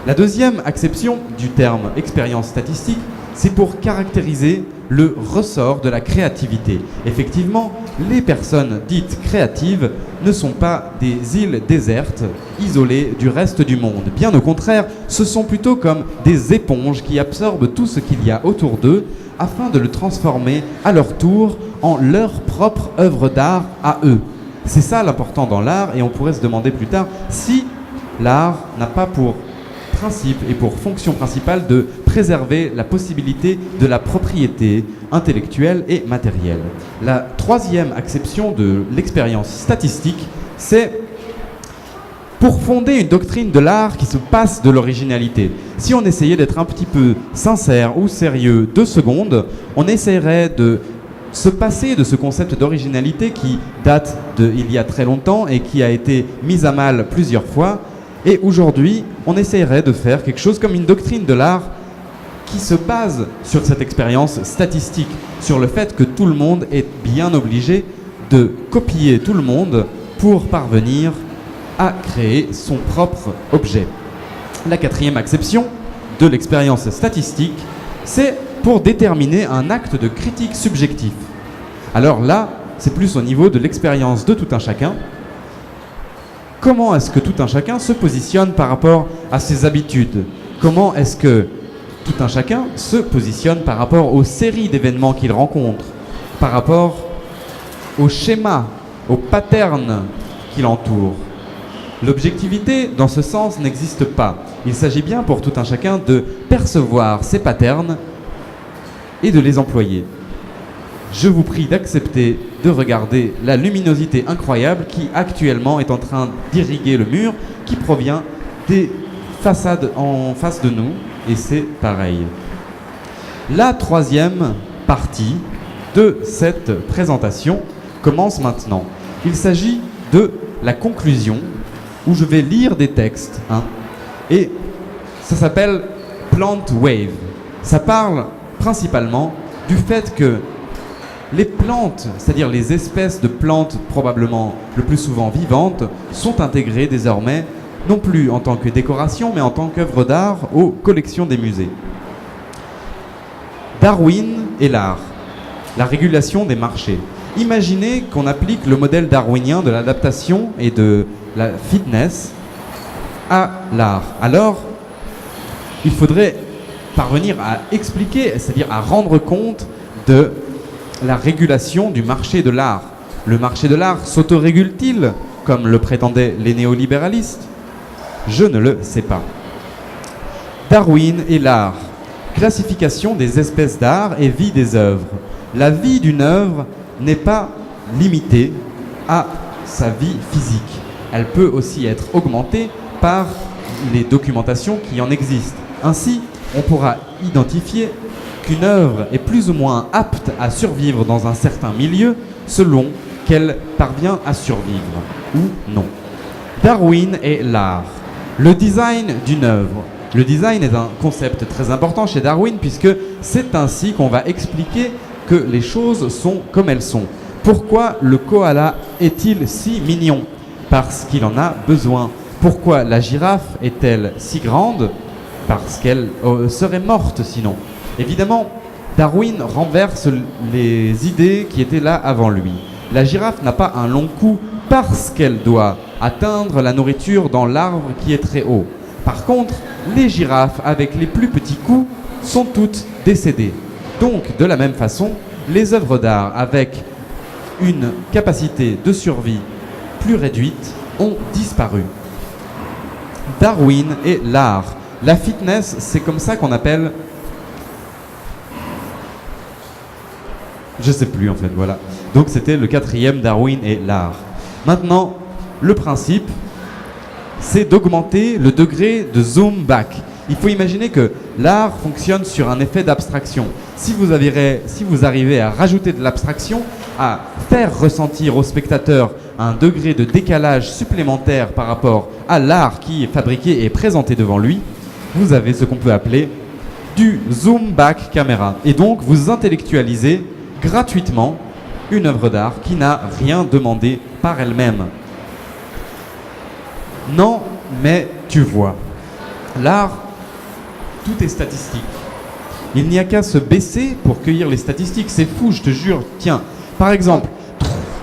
La deuxième acception du terme expérience statistique, c'est pour caractériser le ressort de la créativité. Effectivement, les personnes dites créatives ne sont pas des îles désertes, isolées du reste du monde. Bien au contraire, ce sont plutôt comme des éponges qui absorbent tout ce qu'il y a autour d'eux afin de le transformer à leur tour en leur propre œuvre d'art à eux. C'est ça l'important dans l'art, et on pourrait se demander plus tard si l'art n'a pas pour principe et pour fonction principale de préserver la possibilité de la propriété intellectuelle et matérielle. La troisième acception de l'expérience statistique, c'est pour fonder une doctrine de l'art qui se passe de l'originalité. Si on essayait d'être un petit peu sincère ou sérieux 2 secondes, on essaierait de se passer de ce concept d'originalité qui date d'il y a très longtemps et qui a été mis à mal plusieurs fois. Et aujourd'hui, on essaierait de faire quelque chose comme une doctrine de l'art qui se base sur cette expérience statistique, sur le fait que tout le monde est bien obligé de copier tout le monde pour parvenir à créer son propre objet. La quatrième acception de l'expérience statistique, c'est pour déterminer un acte de critique subjectif. Alors là, c'est plus au niveau de l'expérience de tout un chacun. Comment est-ce que tout un chacun se positionne par rapport à ses habitudes? Comment est-ce que tout un chacun se positionne par rapport aux séries d'événements qu'il rencontre, par rapport aux schémas, aux patterns qui l'entourent? L'objectivité, dans ce sens, n'existe pas. Il s'agit bien pour tout un chacun de percevoir ces patterns et de les employer. Je vous prie d'accepter de regarder la luminosité incroyable qui actuellement est en train d'irriguer le mur, qui provient des façades en face de nous, et c'est pareil. La troisième partie de cette présentation commence maintenant. Il s'agit de la conclusion, où je vais lire des textes, et ça s'appelle Plant Wave. Ça parle principalement du fait que les plantes, c'est-à-dire les espèces de plantes probablement le plus souvent vivantes, sont intégrées désormais, non plus en tant que décoration, mais en tant qu'œuvre d'art aux collections des musées. Darwin et l'art, la régulation des marchés. Imaginez qu'on applique le modèle darwinien de l'adaptation et de la fitness à l'art. Alors, il faudrait parvenir à expliquer, c'est-à-dire à rendre compte de la régulation du marché de l'art. Le marché de l'art s'autorégule-t-il, comme le prétendaient les néolibéralistes? Je ne le sais pas. Darwin et l'art. Classification des espèces d'art et vie des œuvres. La vie d'une œuvre n'est pas limitée à sa vie physique. Elle peut aussi être augmentée par les documentations qui en existent. Ainsi, on pourra identifier qu'une œuvre est plus ou moins apte à survivre dans un certain milieu selon qu'elle parvient à survivre ou non. Darwin et l'art. Le design d'une œuvre. Le design est un concept très important chez Darwin puisque c'est ainsi qu'on va expliquer que les choses sont comme elles sont. Pourquoi le koala est-il si mignon? Parce qu'il en a besoin. Pourquoi la girafe est-elle si grande? Parce qu'elle serait morte sinon. Évidemment, Darwin renverse les idées qui étaient là avant lui. La girafe n'a pas un long cou parce qu'elle doit atteindre la nourriture dans l'arbre qui est très haut. Par contre, les girafes avec les plus petits coups sont toutes décédées. Donc, de la même façon, les œuvres d'art avec une capacité de survie plus réduite ont disparu. Darwin et l'art. La fitness, c'est comme ça qu'on appelle... Je sais plus en fait, voilà. Donc c'était le quatrième, Darwin et l'art. Maintenant, le principe, c'est d'augmenter le degré de zoom back. Il faut imaginer que l'art fonctionne sur un effet d'abstraction. Si vous arrivez à rajouter de l'abstraction, à faire ressentir au spectateur un degré de décalage supplémentaire par rapport à l'art qui est fabriqué et présenté devant lui, vous avez ce qu'on peut appeler du zoom back caméra. Et donc vous intellectualisez gratuitement une œuvre d'art qui n'a rien demandé par elle-même. Non, mais tu vois, l'art, tout est statistique. Il n'y a qu'à se baisser pour cueillir les statistiques. C'est fou, je te jure. Tiens, par exemple,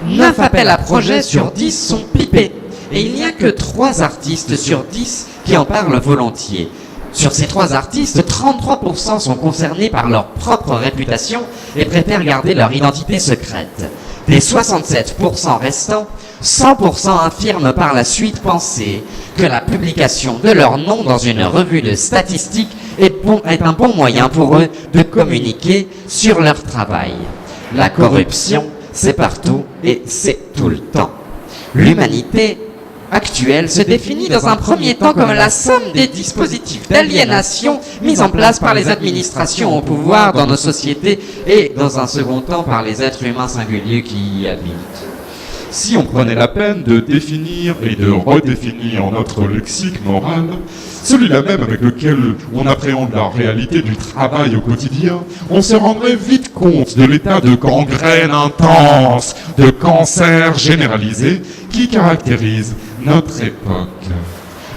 9 appels à projets sur 10 sont pipés. Et il n'y a que 3 artistes sur 10 qui en parlent volontiers. Sur ces 3 artistes, 33% sont concernés par leur propre réputation et préfèrent garder leur identité secrète. Les 67% restants 100% affirment par la suite penser que la publication de leur nom dans une revue de statistiques est un bon moyen pour eux de communiquer sur leur travail. La corruption, c'est partout et c'est tout le temps. L'humanité actuelle se définit dans un premier temps comme la somme des dispositifs d'aliénation mis en place par les administrations au pouvoir dans nos sociétés et dans un second temps par les êtres humains singuliers qui y habitent.
Si on prenait la peine de définir et de redéfinir notre lexique moral, celui-là même avec lequel on appréhende la réalité du travail au quotidien, on se rendrait vite compte de l'état de gangrène intense, de cancer généralisé qui caractérise notre époque.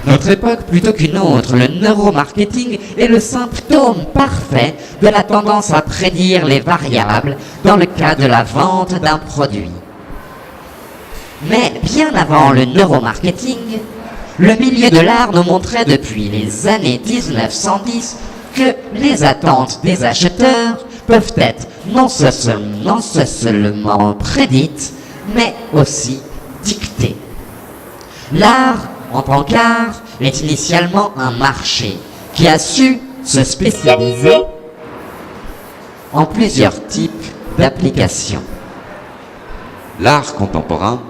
Notre époque, plutôt qu'une autre, le neuromarketing est le symptôme parfait de la tendance à prédire les variables dans le cas de la vente d'un produit. Mais bien avant le neuromarketing, le milieu de l'art nous montrait depuis les années 1910 que les attentes des acheteurs peuvent être non seulement prédites, mais aussi dictées. L'art, en tant qu'art, est initialement un marché qui a su se spécialiser en plusieurs types d'applications.
L'art contemporain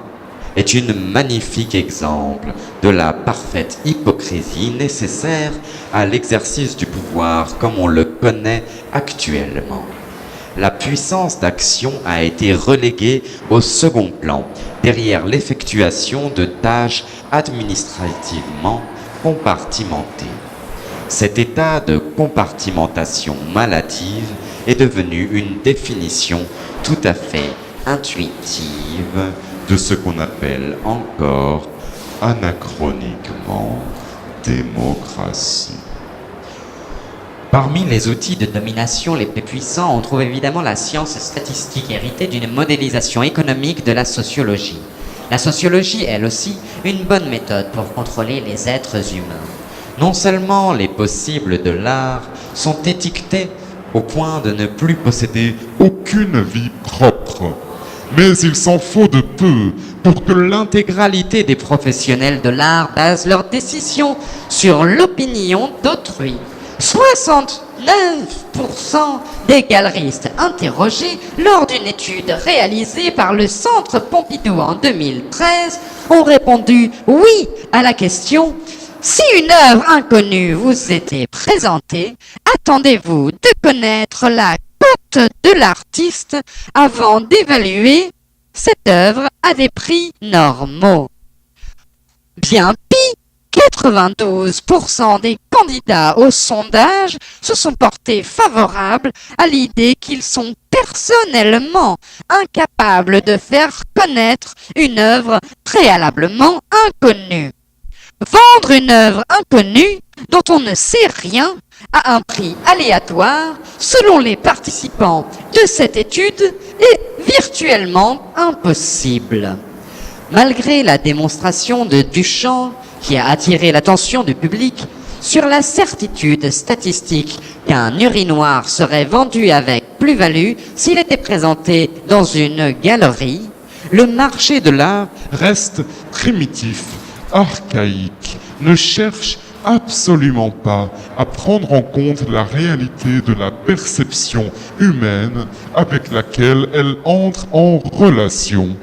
est un magnifique exemple de la parfaite hypocrisie nécessaire à l'exercice du pouvoir comme on le connaît actuellement. La puissance d'action a été reléguée au second plan, derrière l'effectuation de tâches administrativement compartimentées. Cet état de compartimentation maladive est devenu une définition tout à fait intuitive de ce qu'on appelle encore anachroniquement démocratie.
Parmi les outils de domination les plus puissants, on trouve évidemment la science statistique héritée d'une modélisation économique de la sociologie. La sociologie, elle aussi, une bonne méthode pour contrôler les êtres humains. Non seulement les possibles de l'art sont étiquetés au point de ne plus posséder
Aucune vie propre. Mais il s'en faut de peu pour que
l'intégralité des professionnels de l'art basent leurs décisions sur l'opinion d'autrui. 69% des galeristes interrogés lors d'une étude réalisée par le Centre Pompidou en 2013 ont répondu oui à la question « Si une œuvre inconnue vous était présentée, attendez-vous de connaître la cote de l'artiste avant d'évaluer cette œuvre à des prix normaux ?» Bien pis, 92% des candidats au sondage se sont portés favorables à l'idée qu'ils sont personnellement incapables de faire connaître une œuvre préalablement inconnue. Vendre une œuvre inconnue dont on ne sait rien à un prix aléatoire, selon les participants de cette étude, est virtuellement impossible. Malgré la démonstration de Duchamp, qui a attiré l'attention du public sur la certitude statistique qu'un urinoir serait vendu avec plus-value s'il était présenté dans une galerie, le marché de l'art
reste primitif, archaïque, ne cherche absolument pas à prendre en compte la réalité de la perception humaine avec laquelle elle entre en relation.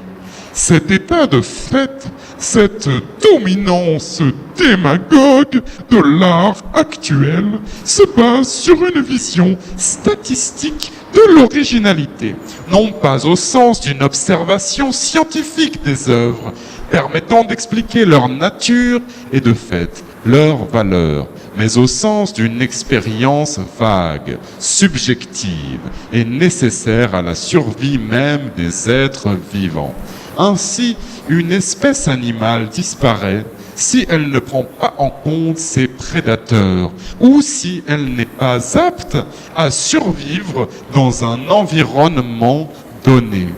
Cet état de fait, cette dominance démagogue de l'art actuel se base sur une vision statistique de l'originalité, non pas au sens d'une observation scientifique des œuvres, permettant d'expliquer leur nature et de fait leur valeur, mais au sens d'une expérience vague, subjective et nécessaire à la survie même des êtres vivants. Ainsi, une espèce animale disparaît si elle ne prend pas en compte ses prédateurs ou si elle n'est pas apte à survivre dans un environnement donné.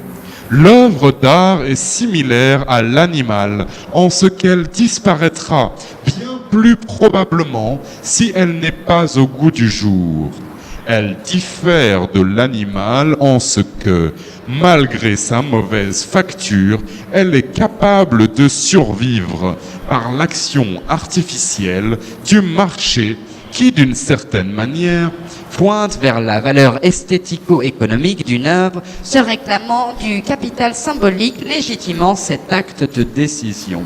L'œuvre d'art est similaire à l'animal en ce qu'elle disparaîtra bien plus probablement si elle n'est pas au goût du jour. Elle diffère de l'animal en ce que, Malgré sa mauvaise facture, elle est capable de survivre par l'action artificielle du marché qui, d'une certaine manière,
Pointe vers la valeur esthético-économique d'une œuvre, se réclamant du capital symbolique légitimant cet acte de décision.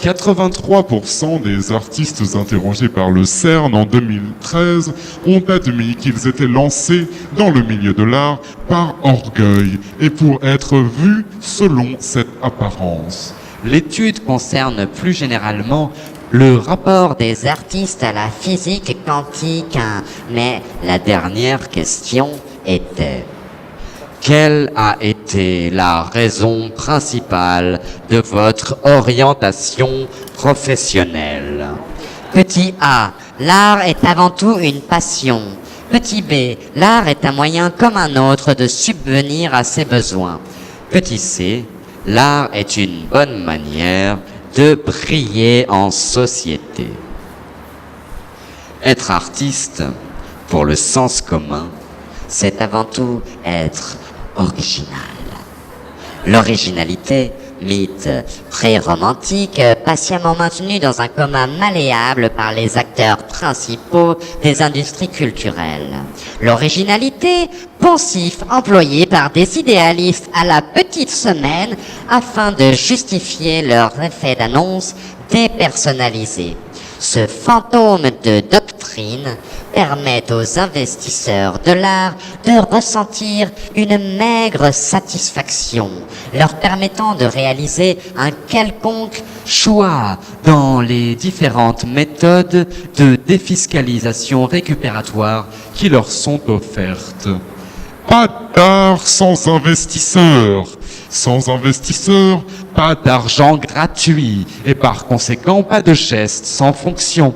83% des artistes interrogés par le CERN en 2013 ont admis qu'ils étaient lancés dans le milieu de l'art par orgueil et pour être vus selon cette apparence.
L'étude concerne plus généralement le rapport des artistes à la physique quantique, mais la dernière question était: quelle a été la raison principale de votre orientation professionnelle? Petit A, l'art est avant tout une passion. Petit B, l'art est un moyen comme un autre de subvenir à ses besoins. Petit C, l'art est une bonne manière de briller en société. Être artiste, pour le sens commun, c'est avant tout être original. L'originalité, mythe pré-romantique, patiemment maintenu dans un coma malléable par les acteurs principaux des industries culturelles. L'originalité, poncif employé par des idéalistes à la petite semaine afin de justifier leurs effets d'annonce dépersonnalisés. Ce fantôme de doctrine permet aux investisseurs de l'art de ressentir une maigre satisfaction, leur permettant de réaliser un quelconque choix dans les différentes méthodes de défiscalisation récupératoire qui leur sont offertes.
Pas d'art sans investisseurs. Sans investisseurs,
Pas d'argent gratuit et par conséquent pas de geste sans fonction.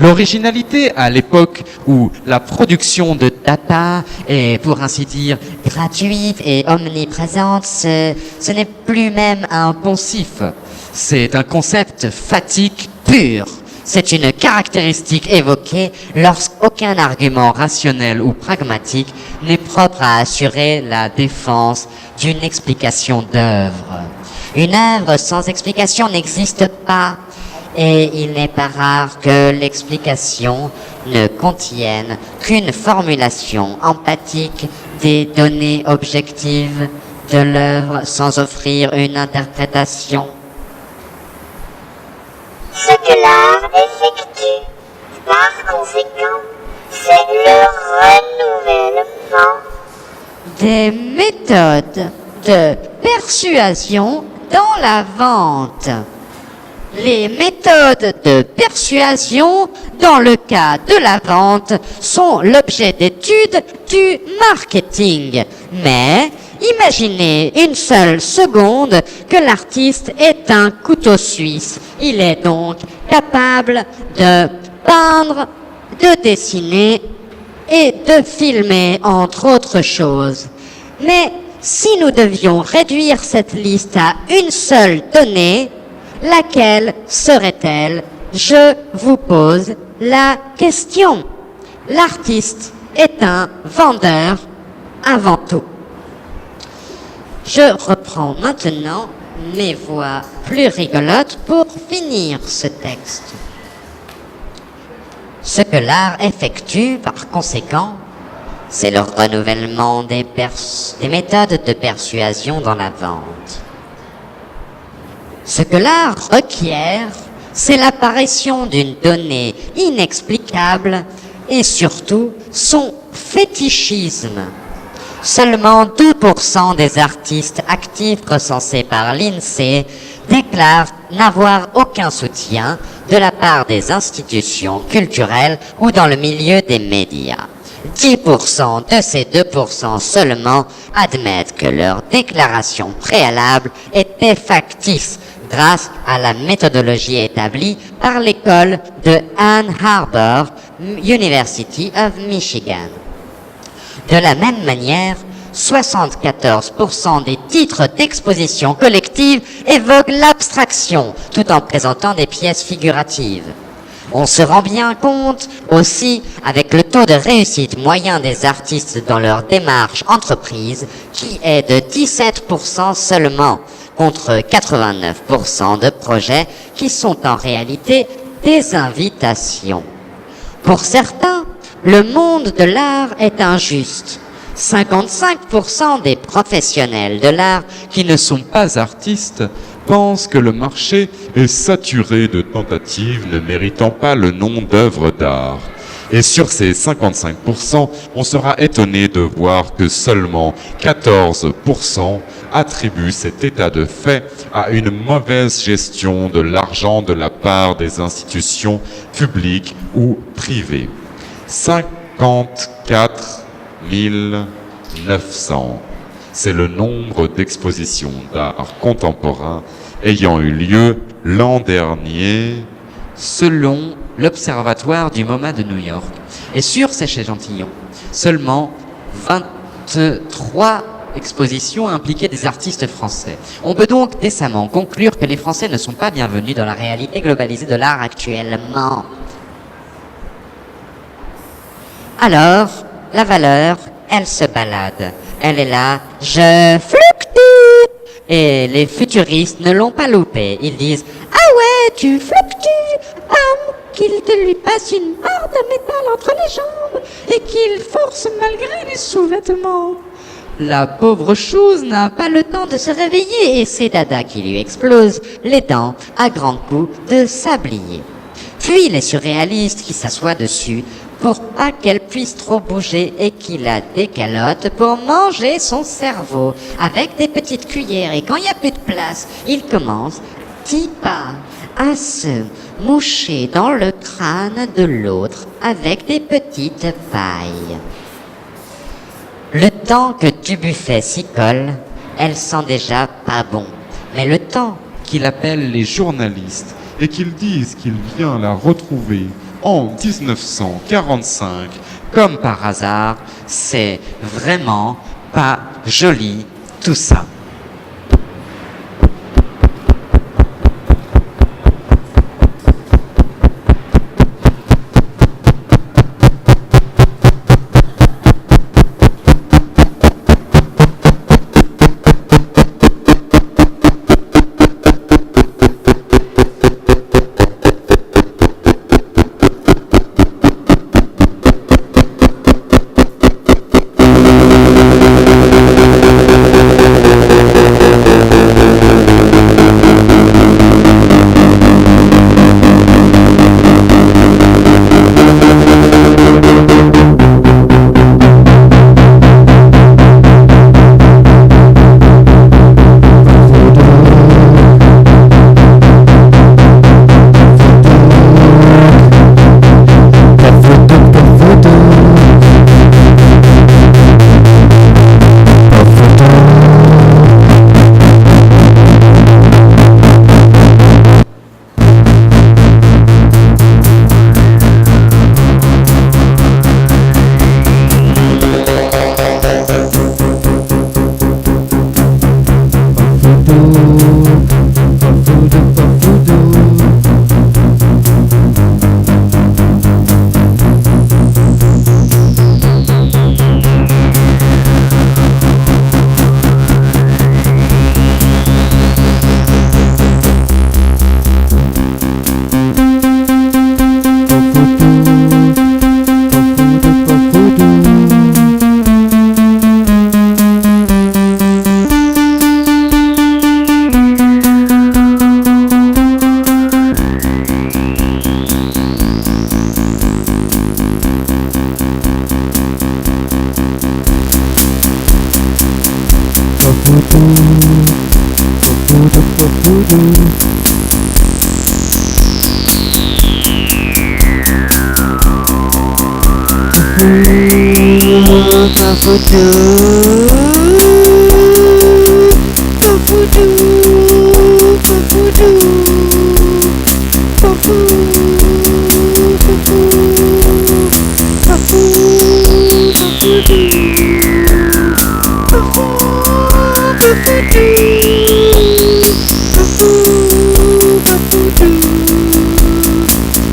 L'originalité à l'époque où la production de data est pour ainsi dire gratuite et omniprésente, ce n'est plus même un poncif. C'est un concept fatigue pur. C'est une caractéristique évoquée lorsqu'aucun argument rationnel ou pragmatique n'est propre à assurer la défense d'une explication d'œuvre. Une œuvre sans explication n'existe pas, et il n'est pas rare que l'explication ne contienne qu'une formulation empathique des données objectives de l'œuvre sans offrir une interprétation.
Ce que l'art effectue, par conséquent, c'est le renouvellement.
Des méthodes de persuasion dans la vente. Les méthodes de persuasion dans le cas de la vente sont l'objet d'études du marketing. Mais imaginez une seule seconde que l'artiste est un couteau suisse. Il est donc capable de peindre, de dessiner et de filmer, entre autres choses. Mais si nous devions réduire cette liste à une seule donnée, laquelle serait-elle? Je vous pose la question. L'artiste est un vendeur avant tout. Je reprends maintenant mes voix plus rigolotes pour finir ce texte. Ce que l'art effectue, par conséquent, c'est le renouvellement des méthodes de persuasion dans la vente. Ce que l'art requiert, c'est l'apparition d'une donnée inexplicable et surtout son fétichisme. Seulement 2% des artistes actifs recensés par l'INSEE déclarent n'avoir aucun soutien de la part des institutions culturelles ou dans le milieu des médias. 10% de ces 2% seulement admettent que leur déclaration préalable était factice grâce à la méthodologie établie par l'école de Ann Arbor, University of Michigan. De la même manière, 74% des titres d'exposition collective évoquent l'abstraction, tout en présentant des pièces figuratives. On se rend bien compte aussi avec le taux de réussite moyen des artistes dans leur démarche entreprise qui est de 17% seulement contre 89% de projets qui sont en réalité des invitations. Pour certains, le monde de l'art est injuste. 55% des professionnels de l'art
qui ne sont pas artistes pensent que le marché est saturé de tentatives ne méritant pas le nom d'œuvre d'art. Et sur ces 55%, on sera étonné de voir que seulement 14% attribuent cet état de fait à une mauvaise gestion de l'argent de la part des institutions publiques ou privées. 54 900. C'est le nombre d'expositions d'art contemporain ayant eu lieu l'an dernier,
Selon l'Observatoire du MoMA de New York. Et sur ces échantillons, seulement 23 expositions impliquaient des artistes français. On peut donc décemment conclure que les Français ne sont pas bienvenus dans la réalité globalisée de l'art actuellement. Alors, la valeur, elle se balade. Elle est là, je fluctue. Et les futuristes ne l'ont pas loupé. Ils disent, ah ouais, tu fluctues. Qu'il te lui passe une barre de métal entre les jambes et qu'il force malgré les sous-vêtements. La pauvre chose n'a pas le temps de se réveiller et c'est Dada qui lui explose les dents à grands coups de sablier. Puis les surréalistes qui s'assoient dessus pour pas qu'elle puisse trop bouger et qui la décalotent pour manger son cerveau avec des petites cuillères. Et quand il n'y a plus de place, il commence petit pas à se moucher dans le crâne de l'autre avec des petites pailles. Le temps que Dubuffet s'y colle, elle sent déjà pas bon. Mais le temps
qu'il appelle les journalistes et qu'ils disent qu'il vient la retrouver en 1945,
comme par hasard, c'est vraiment pas joli tout ça.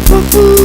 Coucou.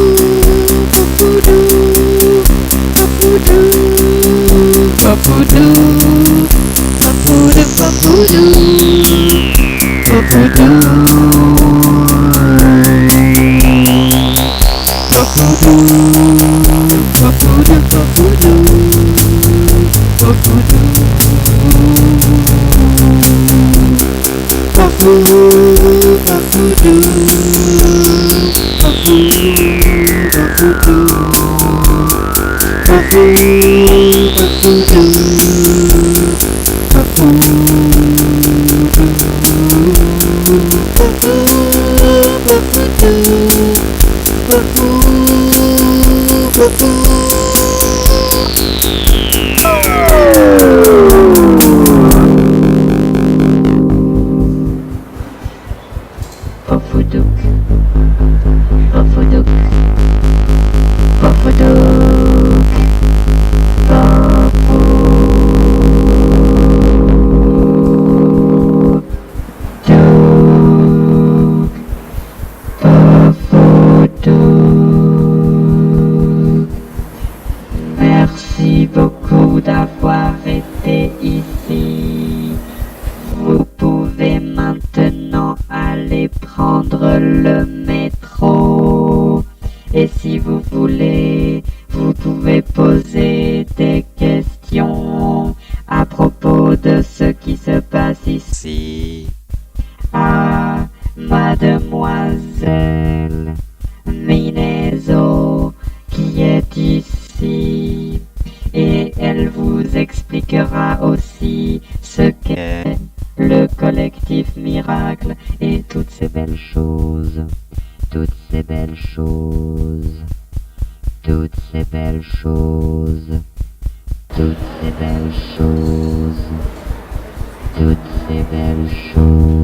Merci beaucoup d'avoir été ici. Vous pouvez maintenant aller prendre le métro. Et si vous voulez, vous pouvez poser des questions à propos de ce qui se passe ici à Mademoiselle Minezo qui est ici. Et elle vous expliquera aussi ce qu'est le collectif Miracle et toutes ces belles choses. Toutes ces belles choses. Toutes ces belles choses. Toutes ces belles choses. Toutes ces belles choses.